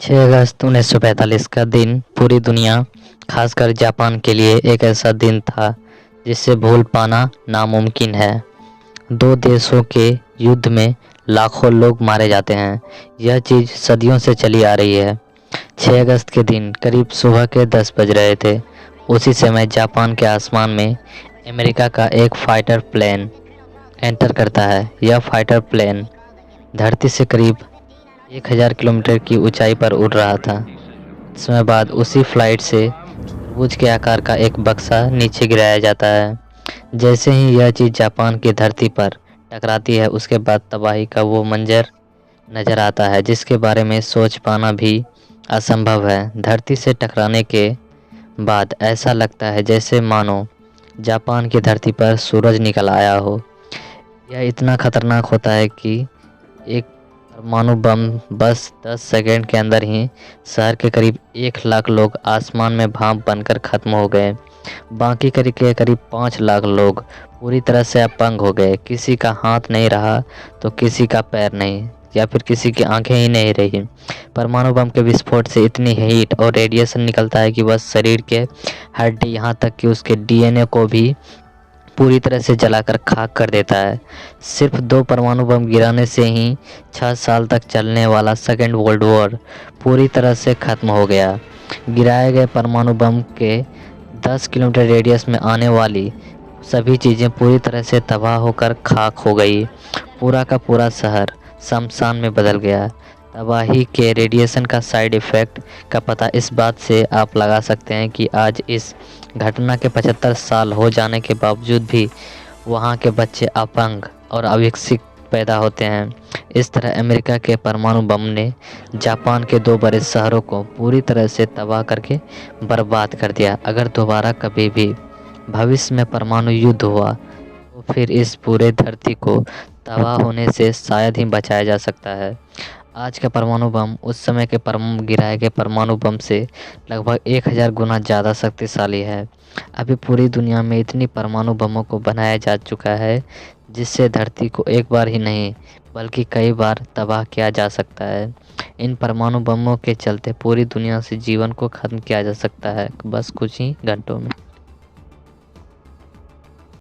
6 अगस्त 1945 का दिन पूरी दुनिया, खासकर जापान के लिए एक ऐसा दिन था जिसे भूल पाना नामुमकिन है। दो देशों के युद्ध में लाखों लोग मारे जाते हैं। यह चीज़ सदियों से चली आ रही है। 6 अगस्त के दिन करीब सुबह के 10 बज रहे थे। उसी समय जापान के आसमान में अमेरिका का एक फाइटर प्लेन एंटर करता है। यह फाइटर प्लेन धरती से करीब 1000 किलोमीटर की ऊंचाई पर उड़ रहा था। समय बाद उसी फ्लाइट से तरबूज के आकार का एक बक्सा नीचे गिराया जाता है। जैसे ही यह चीज़ जापान की धरती पर टकराती है, उसके बाद तबाही का वो मंजर नज़र आता है जिसके बारे में सोच पाना भी असंभव है। धरती से टकराने के बाद ऐसा लगता है जैसे मानो जापान की धरती पर सूरज निकल आया हो। यह इतना खतरनाक होता है कि एक परमाणु बम बस 10 सेकंड के अंदर ही शहर के करीब 1 लाख लोग आसमान में भाप बनकर खत्म हो गए। बाकी करीब 5 लाख लोग पूरी तरह से अपंग हो गए। किसी का हाथ नहीं रहा तो किसी का पैर नहीं, या फिर किसी की आंखें ही नहीं रही। परमाणु बम के विस्फोट से इतनी हीट और रेडिएशन निकलता है कि बस शरीर के हड्डी, यहाँ तक कि उसके डीएनए को भी पूरी तरह से जलाकर खाक कर देता है। सिर्फ 2 परमाणु बम गिराने से ही 6 साल तक चलने वाला सेकेंड वर्ल्ड वॉर पूरी तरह से खत्म हो गया। गिराए गए परमाणु बम के 10 किलोमीटर रेडियस में आने वाली सभी चीज़ें पूरी तरह से तबाह होकर खाक हो गई। पूरा का पूरा शहर शमशान में बदल गया। तबाही के रेडिएशन का साइड इफ़ेक्ट का पता इस बात से आप लगा सकते हैं कि आज इस घटना के 75 साल हो जाने के बावजूद भी वहाँ के बच्चे अपंग और अविकसित पैदा होते हैं। इस तरह अमेरिका के परमाणु बम ने जापान के 2 बड़े शहरों को पूरी तरह से तबाह करके बर्बाद कर दिया। अगर दोबारा कभी भी भविष्य में परमाणु युद्ध हुआ तो फिर इस पूरे धरती को तबाह होने से शायद ही बचाया जा सकता है। आज का परमाणु बम उस समय के गिराए गए परमाणु बम से लगभग 1000 गुना ज़्यादा शक्तिशाली है। अभी पूरी दुनिया में इतनी परमाणु बमों को बनाया जा चुका है जिससे धरती को एक बार ही नहीं बल्कि कई बार तबाह किया जा सकता है। इन परमाणु बमों के चलते पूरी दुनिया से जीवन को ख़त्म किया जा सकता है बस कुछ ही घंटों में।